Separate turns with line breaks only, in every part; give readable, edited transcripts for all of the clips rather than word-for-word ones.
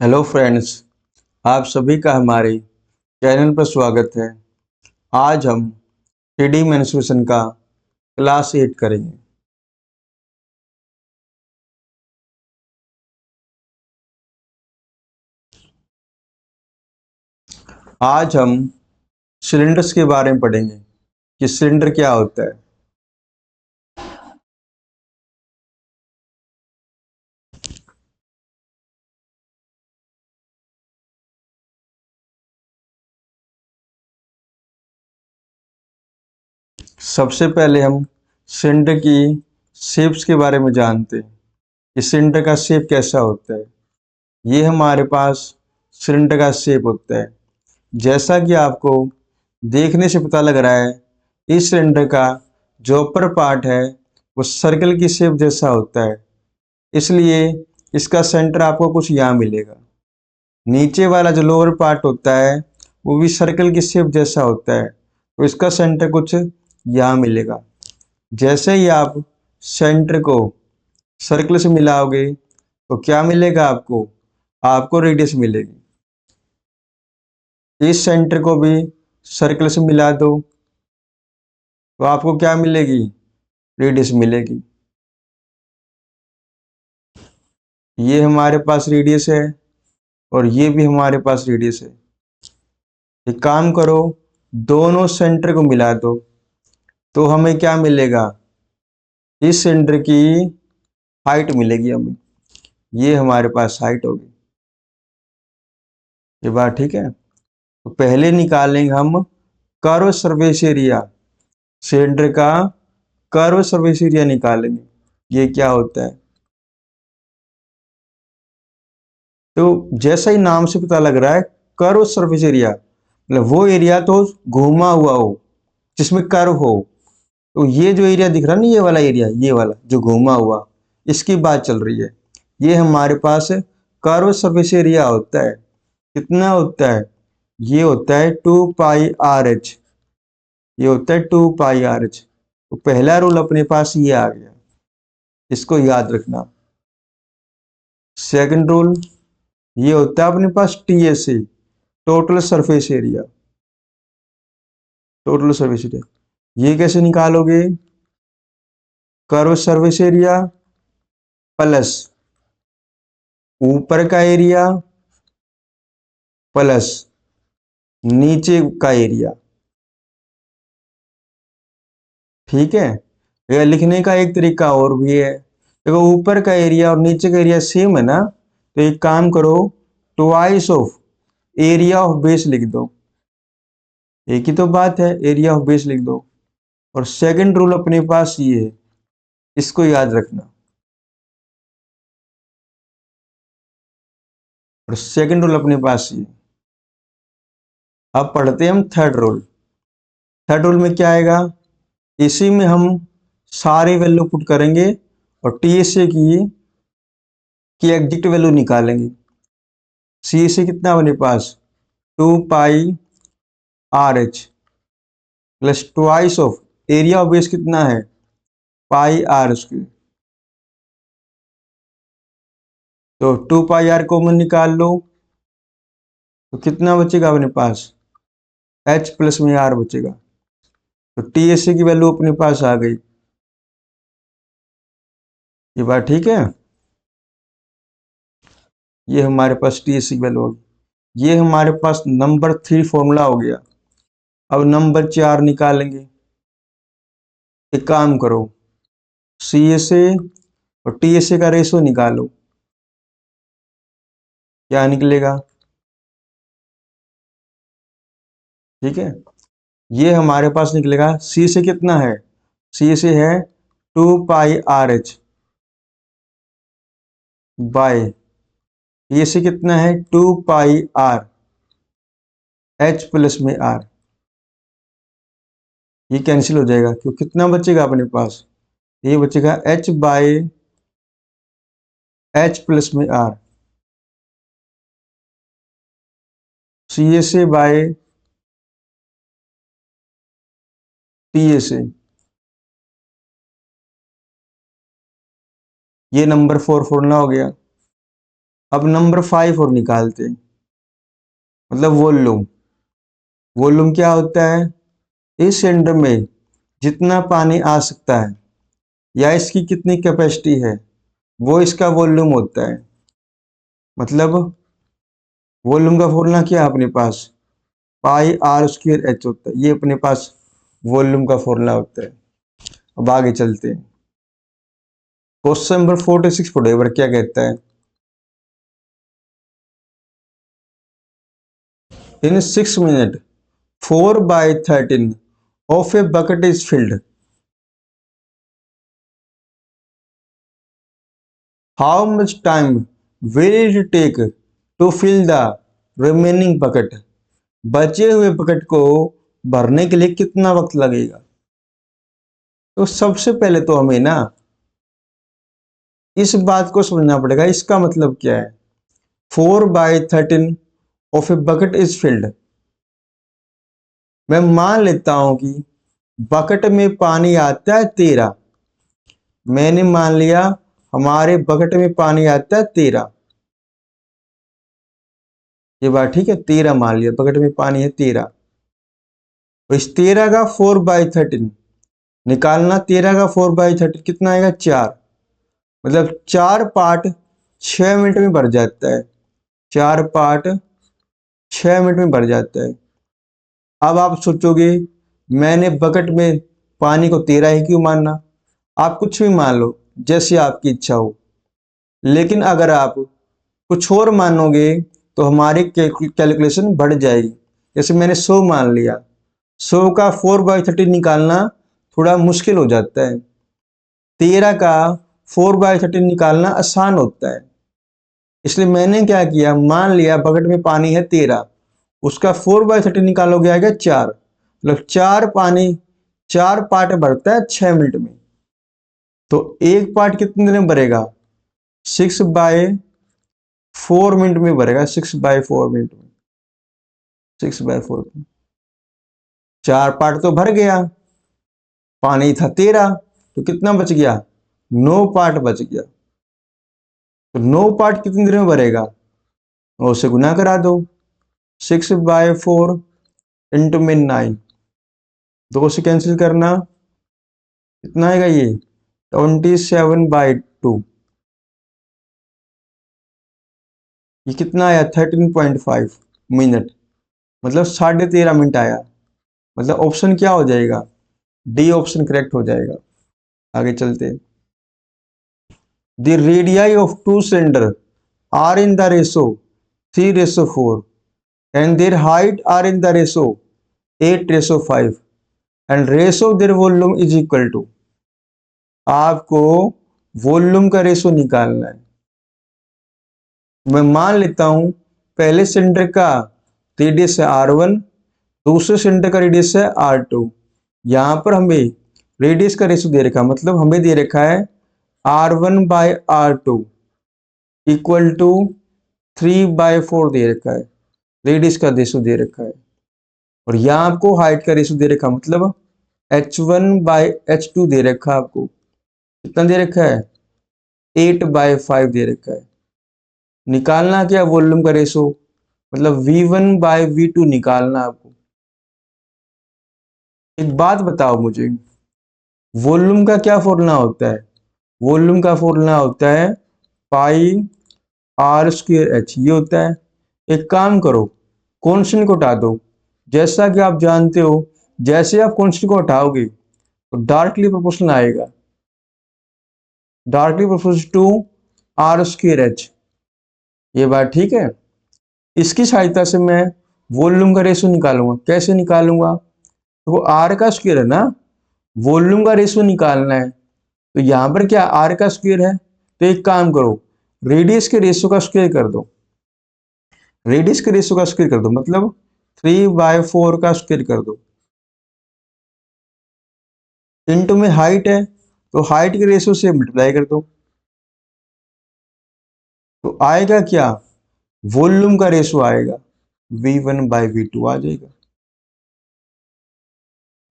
Hello friends, आप सभी का हमारे चैनल पर स्वागत है। आज हम 3D मेंस्ट्रुएशन का क्लास 8 करेंगे। आज हम सिलेंडर्स के बारे में पढ़ेंगे कि सिलेंडर क्या होता है। सबसे पहले हम सिलेंडर की शेप्स के बारे में जानते हैं कि सिलेंडर का शेप कैसा होता है। ये हमारे पास सिलेंडर का शेप होता है। जैसा कि आपको देखने से पता लग रहा है, इस सिलेंडर का जो अपर पार्ट है वो सर्कल की शेप जैसा होता है, इसलिए इसका सेंटर आपको कुछ यहाँ मिलेगा। नीचे वाला जो लोअर पार्ट होता है वो भी सर्कल की शेप जैसा होता है, तो इसका सेंटर कुछ यहाँ मिलेगा। जैसे ही आप सेंटर को सर्कल से मिलाओगे तो क्या मिलेगा आपको? आपको रेडियस मिलेगी। इस सेंटर को भी सर्कल से मिला दो तो आपको क्या मिलेगी? रेडियस मिलेगी। ये हमारे पास रेडियस है और ये भी हमारे पास रेडियस है। एक काम करो, दोनों सेंटर को मिला दो तो हमें क्या मिलेगा? इस सेंटर की हाइट मिलेगी हमें। ये हमारे पास हाइट होगी। ये बात ठीक है। तो पहले निकालेंगे हम कर्व सरफेस एरिया। सिलेंडर का कर्व सरफेस एरिया निकालेंगे। ये क्या होता है? तो जैसा ही नाम से पता लग रहा है, कर्व सरफेस एरिया मतलब वो एरिया तो घूमा हुआ हो, जिसमें कर्व हो। तो ये जो एरिया दिख रहा है ना, ये वाला एरिया, ये वाला जो घूमा हुआ, इसकी बात चल रही है। ये हमारे पास कर्व सरफेस एरिया होता है। कितना होता है? ये होता है 2πr_h। ये होता है 2πr_h। तो पहला रूल अपने पास ये आ गया, इसको याद रखना। सेकंड रूल ये होता है अपने पास TSA, total surface area. Total surface area ये कैसे निकालोगे? कर्व सरफेस एरिया प्लस ऊपर का एरिया प्लस नीचे का एरिया। ठीक है। यह लिखने का एक तरीका और भी है। देखो, ऊपर का एरिया और नीचे का एरिया सेम है ना, तो एक काम करो, twice of area of base लिख दो। एक ही तो बात है, एरिया ऑफ बेस लिख दो। और सेकंड रूल अपने पास ये है, इसको याद रखना। और सेकंड रूल अपने पास ये। अब पढ़ते हैं हम थर्ड रूल। थर्ड रूल में क्या आएगा? इसी में हम सारे वैल्यू पुट करेंगे और TSA की एग्जैक्ट वैल्यू निकालेंगे। CSA कितना अपने पास? 2πr_h plus twice of area of base कितना है? πr²। तो 2πr कॉमन निकाल लो तो कितना बचेगा अपने पास? h प्लस में r बचेगा। तो TSA की वैल्यू अपने पास आ गई। ये बात ठीक है। ये हमारे पास TSA की वैल्यू होगी। ये हमारे पास नंबर 3 फॉर्मूला हो गया। अब नंबर 4 निकालेंगे। एक काम करो, CSA और TSA का रेशो निकालो। क्या निकलेगा? ठीक है। ये हमारे पास निकलेगा, CSA कितना है? CSA है 2πr_h बाय TSA कितना है? 2πr_h प्लस में r। ये कैंसिल हो जाएगा, क्यों? कितना बचेगा अपने पास? ये बचेगा h/h प्लस में r। CSA by TSA। ये नंबर 4 फॉर्मूला हो गया। अब नंबर 5 और निकालते हैं, मतलब वॉल्यूम। वॉल्यूम क्या होता है? इस सिलेंडर में जितना पानी आ सकता है या इसकी कितनी कैपेसिटी है, वो इसका वॉल्यूम होता है। मतलब वॉल्यूम का फॉर्मूला क्या है अपने पास? पाई आर स्क्वायर एच होता है। ये अपने पास वॉल्यूम का फॉर्मूला होता है। अब आगे चलते हैं। क्वेश्चन नंबर 46 पढ़ो एक बार, क्या कहता है? इन 6 minute 4/13 of a bucket is filled. How much time will it take to fill the remaining bucket? बचे हुए बकेट को भरने के लिए कितना वक्त लगेगा? तो सबसे पहले तो हमें ना इस बात को समझना पड़ेगा, इसका मतलब क्या है? 4/13 of a bucket is filled. मैं मान लेता हूं कि बकेट में पानी आता है 13। मैंने मान लिया हमारे बकेट में पानी आता है 13। ये बात ठीक है, 13 मान लिया बकेट में पानी है 13। तो इस 13 का 4/13 निकालना। 13 का 4/13 कितना आएगा? 4। मतलब 4 पार्ट 6 मिनट में भर जाता है। 4 पार्ट 6 मिनट में भर जाता है। अब आप सोचोगे मैंने बकेट में पानी को 13 ही क्यों मानना? आप कुछ भी मान लो, जैसी आपकी इच्छा हो। लेकिन अगर आप कुछ और मानोगे तो हमारी कैलकुलेशन बढ़ जाएगी। जैसे मैंने 100 मान लिया, 100 का 4/13 निकालना थोड़ा मुश्किल हो जाता है। 13 का 4/13 निकालना आसान होता है। इसलिए मैंने क्या किया, मान लिया बकेट में पानी है 13, उसका 4/13 निकालोगे आएगा 4। मतलब 4 पार्ट भरता है 6 मिनट में। तो एक पार्ट कितने देर में भरेगा? 6/4 मिनट में भरेगा। 6/4 मिनट में, 6/4 में 4 पार्ट तो भर गया। पानी था 13, तो कितना बच गया? 9 पार्ट बच गया। तो 9 पार्ट कितनी देर में भरेगा? और उसे गुना करा दो। 6/4 इंटू में 9, 2 से कैंसिल करना, कितना आएगा ये? 27/2। ये कितना आया? 13.5 मिनट। मतलब 13.5 मिनट आया। मतलब ऑप्शन क्या हो जाएगा? डी ऑप्शन करेक्ट हो जाएगा। आगे चलते। The radii of two cylinder are in the ratio 3:4 and their height are in the ratio 8:5 and ratio of their volume is equal to। आपको वॉल्यूम का रेशो निकालना है। मैं मान लेता हूं पहले सिलेंडर का रेडियस है R1, दूसरे सिलेंडर का रेडियस है R2। यहां पर हमें रेडियस का रेशो दे रखा है, मतलब हमें दे रखा है R1/R2 इक्वल टू 3/4 दे रखा है। रेडियस का रेशो दे रखा है। और यहाँ आपको हाइट का रेशो दे रखा, मतलब H1/H2 दे रखा है। आपको कितना दे रखा है? 8/5 दे रखा है। निकालना क्या? वॉल्यूम का रेशो, मतलब V1/V2 निकालना आपको। एक बात बताओ मुझे, वॉल्यूम का क्या फॉर्मूला होता है? वॉल्यूम का फॉर्मूला होता है पाई आर स्क्वायर एच, ये होता है। एक काम करो, कॉन्स्टेंट को हटा दो। जैसा कि आप जानते हो, जैसे आप कॉन्स्टेंट को हटाओगे तो डायरेक्टली प्रोपोर्शनल आएगा, directly proportional to r square h. ये बात ठीक है। इसकी सहायता से मैं वॉल्यूम का रेशो निकालूंगा। कैसे निकालूंगा? तो वो आर का स्क्वायर है ना, वॉल्यूम का रेशो निकालना है। तो यहां पर क्या आर का स्क्वायर है, तो एक काम करो, रेडियस के रेशो का स्क्वायर कर दो। रेडियस के रेशो का स्क्वायर कर दो, मतलब 3/4 का स्क्वायर कर दो। इंटू में हाइट है, तो हाइट के रेशो से मल्टीप्लाई कर दो। तो आएगा क्या? वॉल्यूम का रेशो आएगा V1/V2 आ जाएगा।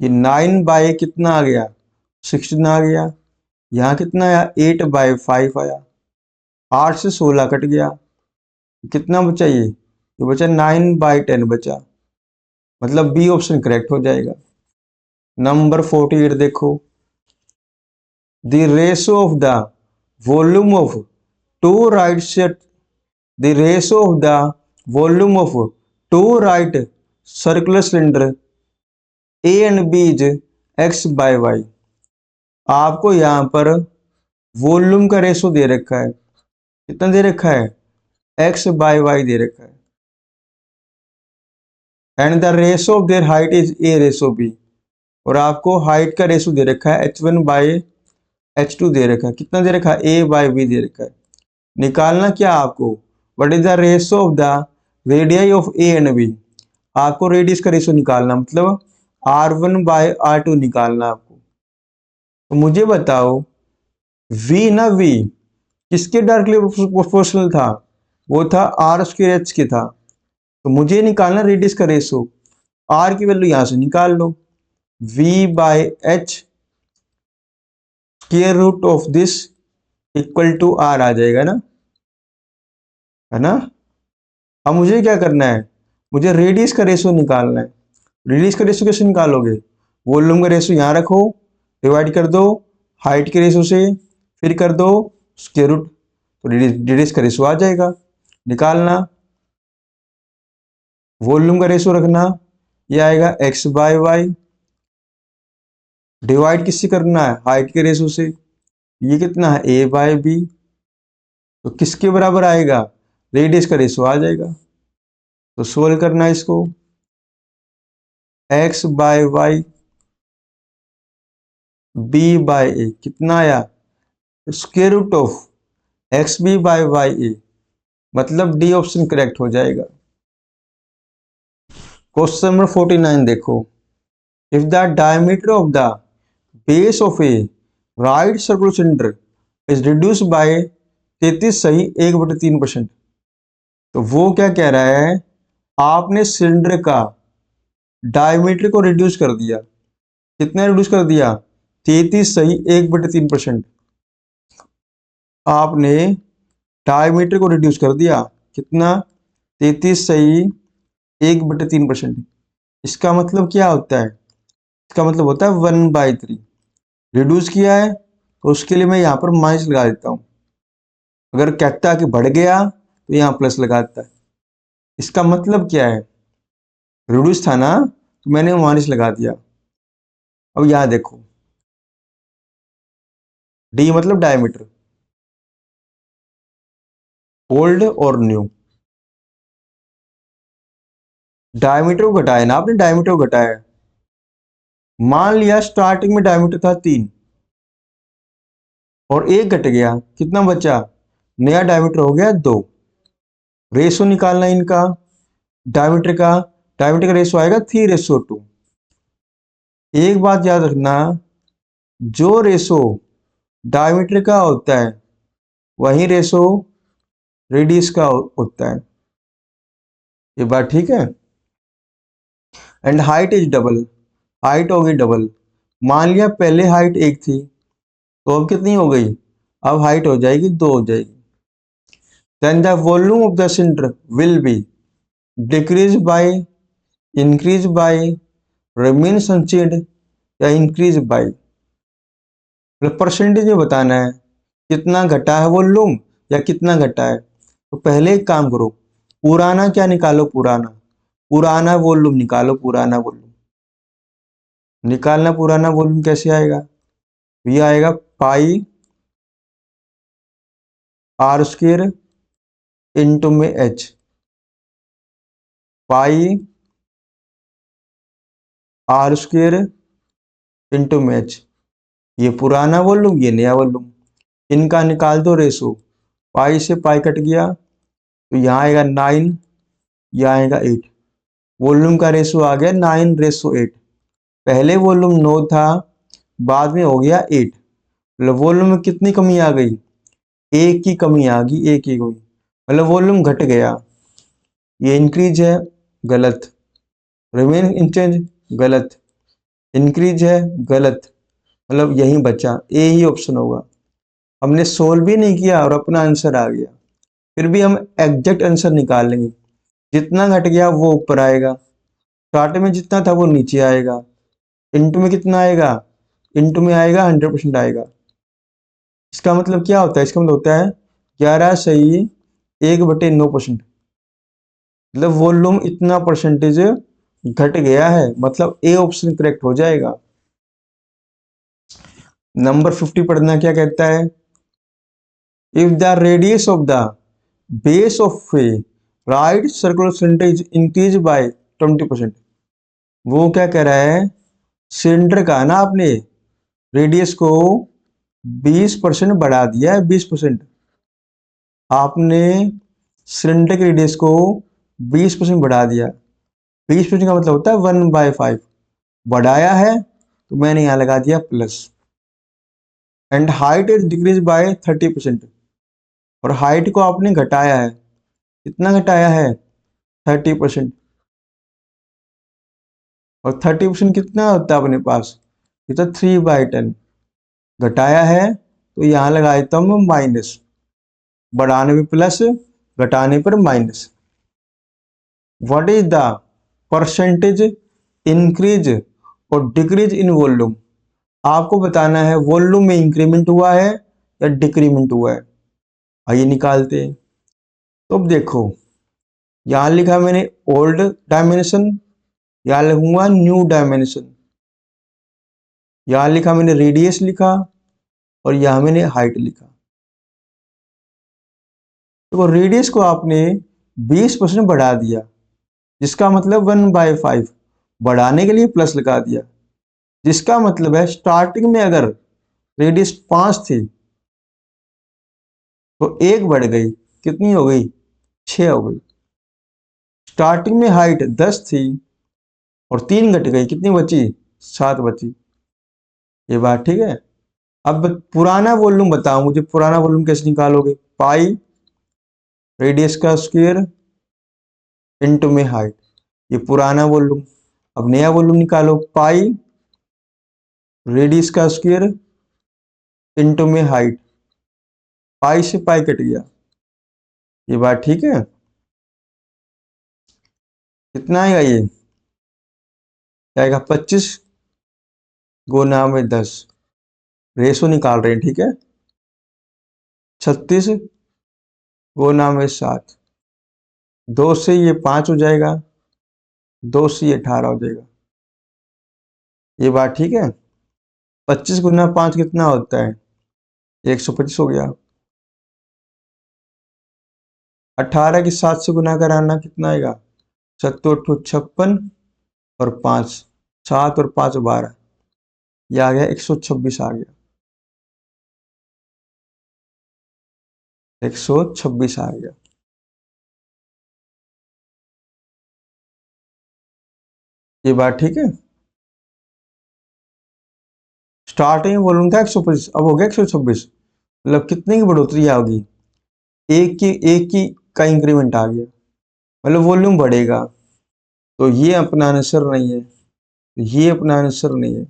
ये 9 कितना आ गया? 16 आ गया। यहाँ कितना आया? 8/5 आया। 8 से 16 कट गया। कितना बचा ये बचा 9/10 बचा, मतलब बी ऑप्शन करेक्ट हो जाएगा। नंबर 48 देखो, the ratio of the volume of two right set, the ratio of the volume of two right circular cylinder A and B is x/y। आपको यहाँ पर वॉल्यूम का रेशो दे रखा है, कितना दे रखा है, x/y दे रखा है, and the ratio of their height is a ratio b, और आपको हाइट का रेशो दे रखा है h1/h2 दे रखा है, कितना दे रखा है, a/b दे रखा है। निकालना क्या आपको, what is the ratio of the radii of A and B, आपको रेडियस का रेशो निकालना, मतलब r1/r2 निकालना आपको। तो मुझे बताओ v किसके डायरेक्टली प्रोपोर्शनल था, वो था r²h के था। तो मुझे निकालना रेडियस का रेशो, r की वैल्यू यहां से निकाल लो, v/h square root of this equal to r आ जाएगा ना, है ना। अब मुझे क्या करना है, मुझे रेडियस का रेशो निकालना है। रेडियस का रेशो कैसे निकालोगे, वॉल्यूम का रेशो यहाँ रखो, डिवाइड कर दो हाइट के रेशो से, फिर कर दो स्क्वायर रूट, तो रेडियस का रेशो आ जाएगा। निकालना, वॉल्यूम का रेशो रखना, ये आएगा x/y, डिवाइड किससे करना है, हाइट के रेशो से, ये कितना है a/b, तो किसके बराबर आएगा, रेडियस का रेशो आ जाएगा। तो सोल्व करना है इसको, x/y b/a कितना आया, स्क्वायर रूट ऑफ xb/ya, मतलब डी ऑप्शन करेक्ट हो जाएगा। क्वेश्चन नंबर 49 देखो, if the diameter of the base of A right circular cylinder is reduce by 33 सही 1/3%। तो वो क्या कह रहा है, आपने सिलेंडर का डायमीटर को रिड्यूस कर दिया, कितना रिड्यूस कर दिया, 33 सही 1/3%। आपने डायमीटर को रिड्यूस कर दिया, कितना, 33 सही 1/3%। इसका मतलब क्या होता है, इसका मतलब होता है 1/3। रिड्यूस किया है तो उसके लिए मैं यहाँ पर माइनस लगा देता हूँ, अगर कहता है कि बढ़ गया तो यहाँ प्लस लगा देता है। इसका मतलब क्या है, रिड्यूस था ना तो मैंने माइनस लगा दिया। अब यहाँ देखो, डी मतलब डायमीटर, ओल्ड और न्यू, डायमीटर को घटाया ना आपने, डायमीटर को घटाया। मान लिया स्टार्टिंग में डायमीटर था 3 और 1 घट गया, कितना बचा, नया डायमीटर हो गया 2। रेशो निकालना इनका डायमीटर का, डायमीटर का रेशो आएगा 3:2। एक बात याद रखना, जो रेशो डायमीटर का होता है वही रेशो रेडियस का होता है, ये बात ठीक है। And height is double, height हो गई डबल। मान लिया पहले हाइट 1 थी तो अब कितनी हो गई, अब हाइट हो जाएगी 2 हो जाएगी। Then the volume of the cylinder will be decrease by, increase by, remain unchanged या इंक्रीज बाय, मतलब परसेंटेज में बताना है कितना घटा है वॉल्यूम या कितना घटा है। तो पहले एक काम करो, पुराना क्या निकालो, पुराना पुराना वॉल्यूम निकालो, पुराना वॉल्यूम निकालना। पुराना वॉल्यूम कैसे आएगा, ये आएगा पाई r² इंटू में h, पाई r² इंटू में h। ये पुराना वॉल्यूम, ये नया वॉल्यूम, इनका निकाल दो रेशो, पाई से पाई कट गया तो यहाँ आएगा 9, यहाँ आएगा 8। वॉल्यूम का रेशो आ गया 9:8। पहले वॉल्यूम 9 था, बाद में हो गया 8, मतलब वॉल्यूम में कितनी कमी आ गई, 1 की कमी आ गई, 1 की कमी, मतलब वॉल्यूम घट गया। ये इंक्रीज है, गलत, रिमेन इंचेंज, गलत, इंक्रीज है, गलत, मतलब यही बचा, ए ही ऑप्शन होगा। हमने सोल्व भी नहीं किया और अपना आंसर आ गया। फिर भी हम एग्जैक्ट आंसर निकाल लेंगे। जितना घट गया वो ऊपर आएगा, स्टार्ट में जितना था वो नीचे आएगा, इनटू में कितना आएगा, इनटू में आएगा 100% आएगा। इसका मतलब क्या होता है, इसका मतलब होता है 11 सही 1/9%। मतलब वॉल्यूम इतना परसेंटेज घट गया है, मतलब ए ऑप्शन करेक्ट हो जाएगा। नंबर 50 पढ़ना क्या कहता है, if the radius of the base of A right circular cylinder is increase by 20%। वो क्या कह रहा है, सिलेंडर का ना आपने रेडियस को 20% बढ़ा दिया है, 20%। आपने सिलेंडर के रेडियस को 20% बढ़ा दिया। 20% का मतलब होता है 1/5। बढ़ाया है तो मैंने यहां लगा दिया plus. And height is decrease by 30%। और हाइट को आपने घटाया है, कितना घटाया है, 30%। और 30% कितना होता है अपने पास, ये तो 3/10। घटाया है तो यहां लगा देता हूं मैं माइनस, बढ़ाने पे प्लस, घटाने पर minus. What is the percentage increase और डिक्रीज इन वॉल्यूम। आपको बताना है वॉल्यूम में इंक्रीमेंट हुआ है या डिक्रीमेंट हुआ है। आइए निकालते हैं। तो अब देखो, यहां लिखा मैंने ओल्ड डायमेंशन, यहां लिखूंगा न्यू डायमेंशन। यहां लिखा मैंने रेडियस लिखा और यहां मैंने हाइट लिखा। तो रेडियस को आपने 20% बढ़ा दिया, जिसका मतलब 1/5। बढ़ाने के लिए प्लस लगा दिया, जिसका मतलब है स्टार्टिंग में अगर रेडियस 5 थी तो 1 बढ़ गई, कितनी हो गई, 6 हो गई। स्टार्टिंग में हाइट 10 थी और 3 घट गई, कितनी बची, 7 बची। ये बात ठीक है। अब पुराना वॉल्यूम बताओ मुझे, पुराना वॉल्यूम कैसे निकालोगे, पाई रेडियस का स्क्वायर इनटू में हाइट, ये पुराना वॉल्यूम। अब नया वॉल्यूम निकालो, पाई रेडियस का स्क्वायर इनटू में हाइट, पाई से पाई कट गया। ये बात ठीक है। कितना आएगा, ये आएगा 25 गुना में 10, रेशो निकाल रहे हैं ठीक है। 36 गुना में 7, 2 से ये 5 हो जाएगा, 2 से ये 18 हो जाएगा। ये बात ठीक है। 25 गुना 5 कितना होता है, 125 हो गया। 18 की 7 से गुना कराना कितना आएगा, 7×8 = 56 और 5, 7 और 5 12, ये आ गया 126 आ गया, 126 आ गया। ये बात ठीक है। स्टार्टिंग वॉल्यूम था 125, अब हो गया 126, मतलब कितने की बढ़ोतरी होगी, एक की का इंक्रीमेंट आ गया, मतलब वॉल्यूम बढ़ेगा। तो ये अपना आंसर नहीं है, ये अपना आंसर नहीं है।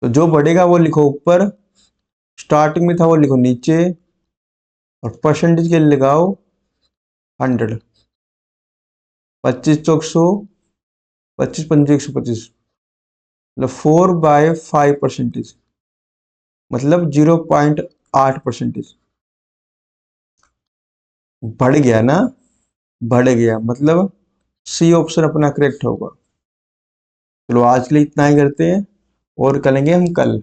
तो जो बढ़ेगा वो लिखो ऊपर, स्टार्टिंग में था वो लिखो नीचे, और परसेंटेज के लिए लगाओ 100। 25 चौक 100, 25 पंजे 125, मतलब 4/5%, मतलब 0.8%। बढ़ गया ना, बढ़ गया, मतलब सी ऑप्शन अपना करेक्ट होगा। चलो आज के लिए इतना ही करते हैं, और करेंगे हम कल।